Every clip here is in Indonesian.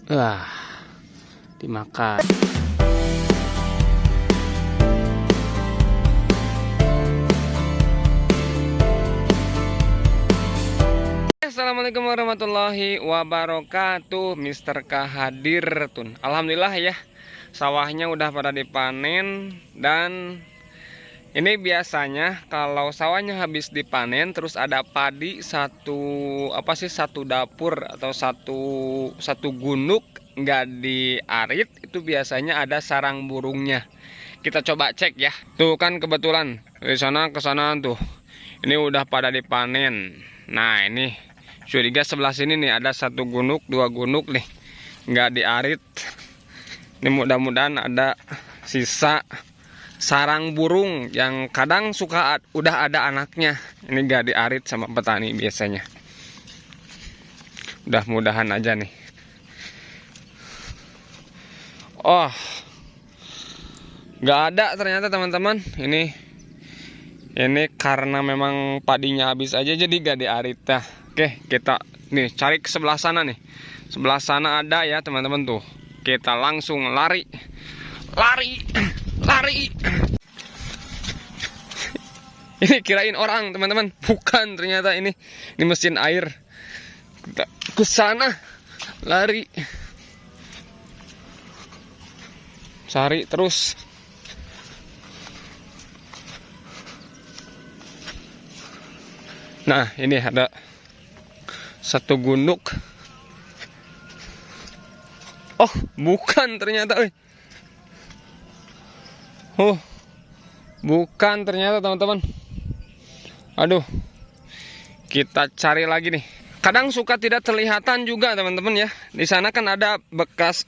Wah, dimakan. Assalamualaikum warahmatullahi wabarakatuh. Mister K hadir tun. Alhamdulillah ya, sawahnya udah pada dipanen. Dan ini biasanya kalau sawahnya habis dipanen terus ada padi satu dapur atau satu gunduk nggak diarit, itu biasanya ada sarang burungnya. Kita coba cek ya. Tuh kan kebetulan dari sana ke sana tuh. Ini udah pada dipanen. Nah, ini curiga sebelah sini nih ada satu gunduk, dua gunduk nih nggak diarit. Ini mudah-mudahan ada sisa sarang burung yang kadang suka udah ada anaknya. Ini nggak diarit sama petani biasanya. Mudah-mudahan aja nih. Oh, nggak ada ternyata teman-teman. Ini karena memang padinya habis aja jadi nggak diarit. Nah, oke, kita nih cari ke sebelah sana nih. Sebelah sana ada ya teman-teman tuh. Kita langsung lari. Ini kirain orang teman-teman, bukan ternyata ini mesin air. Kita ke sana lari. Cari terus. Nah, ini ada satu gunduk. Oh, bukan ternyata. Oh, bukan ternyata teman-teman. Aduh, kita cari lagi nih. Kadang suka tidak terlihatan juga teman-teman ya. Di sana kan ada bekas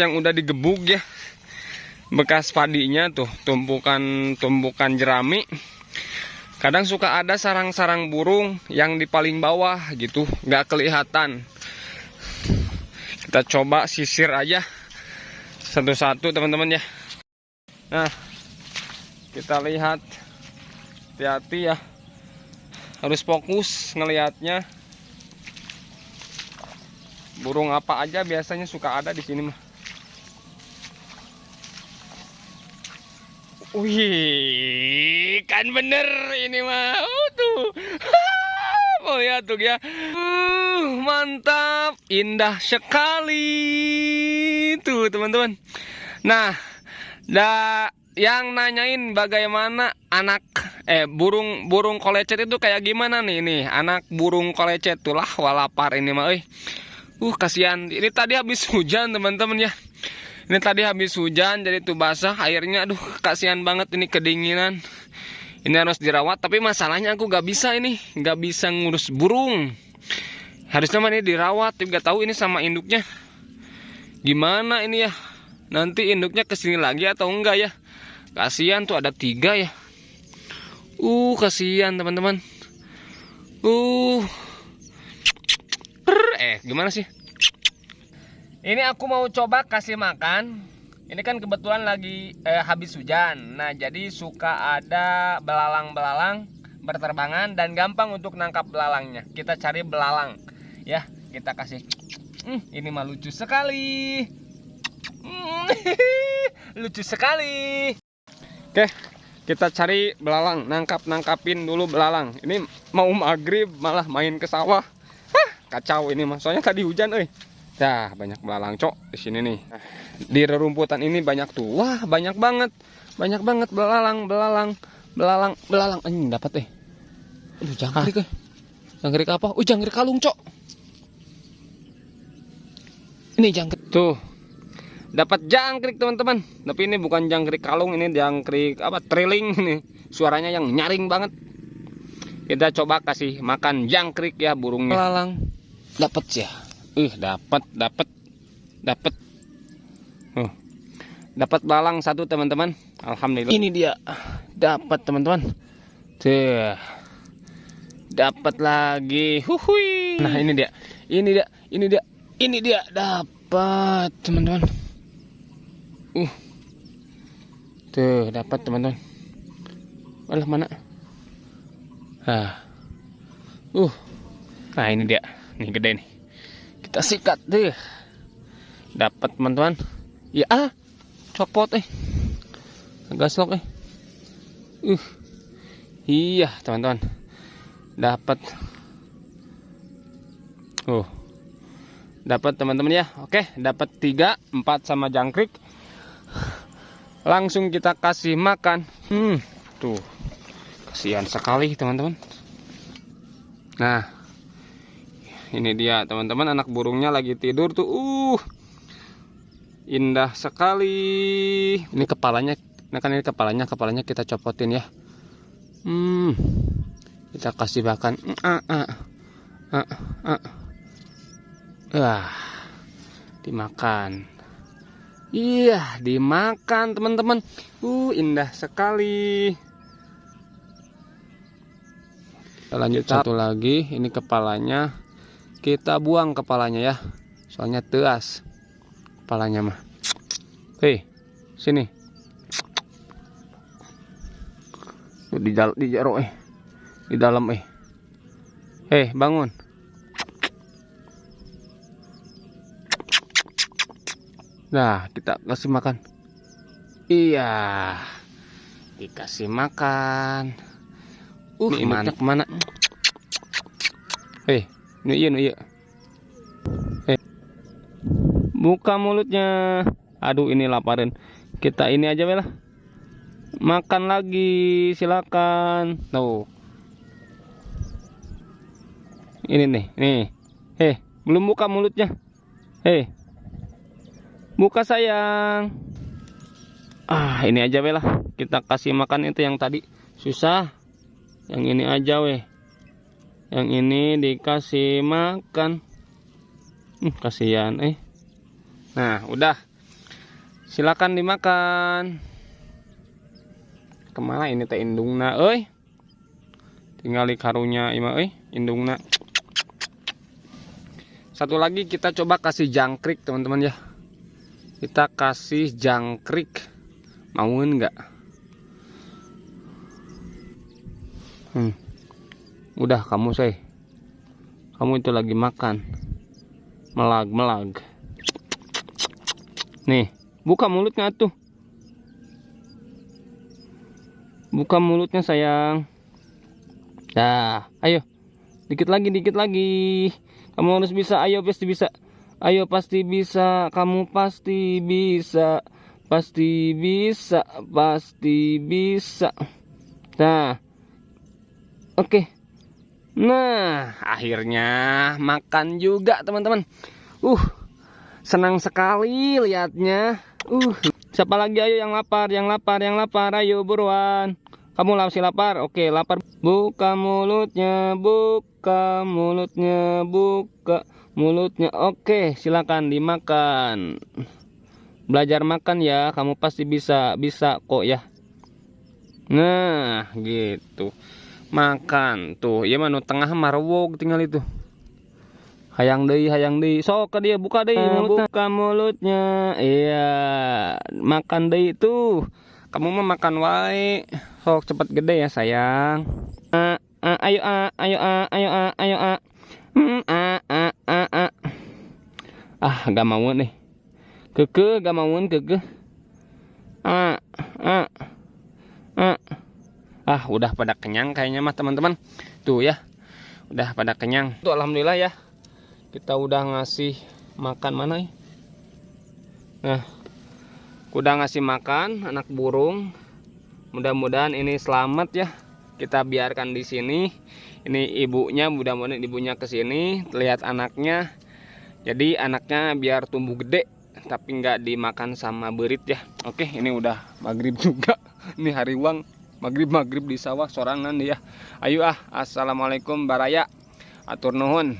yang udah digebuk ya. Bekas padinya tuh, tumpukan jerami. Kadang suka ada sarang-sarang burung yang di paling bawah gitu, nggak kelihatan. Kita coba sisir aja satu-satu teman-teman ya. Nah, kita lihat, hati-hati ya, harus fokus ngelihatnya. Burung apa aja biasanya suka ada di sini mah. Wih, kan bener ini mah. Tuh. Oh ya tuh ya. Mantap, indah sekali. Tuh teman-teman. Nah, yang nanyain bagaimana anak burung kolecet itu kayak gimana nih anak burung kolecet tuh lah walapar ini mah kasihan. Ini tadi habis hujan teman-teman ya. Ini tadi habis hujan jadi tuh basah airnya. Aduh, kasihan banget ini kedinginan. Ini harus dirawat, tapi masalahnya aku nggak bisa ngurus burung. Harusnya mah ini dirawat, tapi nggak tahu ini sama induknya gimana ini ya. Nanti induknya kesini lagi atau enggak ya. Kasihan tuh ada 3 ya. Kasihan teman-teman. Gimana sih? Ini aku mau coba kasih makan. Ini kan kebetulan lagi habis hujan. Nah, jadi suka ada belalang-belalang berterbangan dan gampang untuk nangkap belalangnya. Kita cari belalang ya, kita kasih. Ini mah lucu sekali. Lucu sekali. Oke, kita cari belalang, nangkapin dulu belalang. Ini mau maghrib malah main ke sawah. Kacau ini mah. Soalnya tadi hujan, Nah, banyak belalang cok di sini nih. Nah, di rerumputan ini banyak tuh. Wah, banyak banget belalang. Ini dapat Aduh, jangkrik Jangkrik apa? Jangkrik kalung cok. Ini jangkrik tuh. Dapat jangkrik teman-teman. Tapi ini bukan jangkrik kalung, ini jangkrik triling ini. Suaranya yang nyaring banget. Kita coba kasih makan jangkrik ya burungnya. Belalang dapat ya. Dapat. Dapat belalang satu teman-teman. Alhamdulillah. Ini dia. Dapat teman-teman. Tuh. Dapat lagi. Huhui. Nah, ini dia. Ini dia dapat teman-teman. Tuh, dapat teman-teman. Alah, mana? Nah ini dia, nih gede nih. Kita sikat deh. Dapat teman-teman. Ya copot gaslok iya teman-teman, dapat dapat teman-teman ya. Oke, dapat 3, 4 sama jangkrik. Langsung kita kasih makan. Tuh, kasihan sekali teman-teman. Nah, ini dia teman-teman, anak burungnya lagi tidur tuh. Indah sekali. Ini kepalanya, kepalanya kita copotin ya. Kita kasih makan. Dimakan. Iya, dimakan teman-teman. Indah sekali. Kita lanjut satu lagi. Ini kepalanya. Kita buang kepalanya ya. Soalnya teas kepalanya mah. Sini. Di jaro di dalam bangun. Nah, kita kasih makan. Iya, dikasih makan. Ini mana kemana? Nu iya. Buka mulutnya. Aduh, ini laparin. Kita ini aja lah. Makan lagi, silakan. Tuh. Ini nih. Belum buka mulutnya. Buka sayang. Ini aja lah. Kita kasih makan itu yang tadi susah. Yang ini aja Yang ini dikasih makan. Kasihan Nah, udah. Silakan dimakan. Kemana ini teh indungna tinggal di karunya indungna. Satu lagi kita coba kasih jangkrik teman-teman ya. Kita kasih jangkrik. Mauin nggak? Udah kamu kamu itu lagi makan. Melag. Nih, buka mulutnya tuh. Buka mulutnya sayang. Nah, ayo. Dikit lagi. Kamu harus bisa. Ayo pasti bisa. Pasti bisa. Kamu pasti bisa. Pasti bisa. Nah. Oke. Nah, akhirnya makan juga teman-teman. Senang sekali lihatnya. Siapa lagi ayo yang lapar. Ayo buruan. Kamu masih lapar? Oke, lapar. Buka mulutnya. Oke, silakan dimakan. Belajar makan ya. Kamu pasti bisa kok ya. Nah, gitu. Makan tuh. Ya manu tengah marwog tinggal itu. Hayang deui sok ke dia buka deui buka mulutnya. Iya, makan deui tuh. Kamu mah makan wae. Sok cepet gede ya sayang. Ayo. Gak mau nih. Gak mau keke. Udah pada kenyang kayaknya mah teman-teman. Tuh ya. Udah pada kenyang. Tuh alhamdulillah ya. Kita udah ngasih makan mana ya? Nah, udah ngasih makan anak burung. Mudah-mudahan ini selamat ya. Kita biarkan di sini. Ini ibunya, mudah-mudahan ibunya ke sini lihat anaknya. Jadi anaknya biar tumbuh gede, tapi nggak dimakan sama berit ya. Oke, ini udah maghrib juga. Ini hari uang maghrib di sawah sorangan ya. Ayo assalamualaikum baraya. Atur nuhun.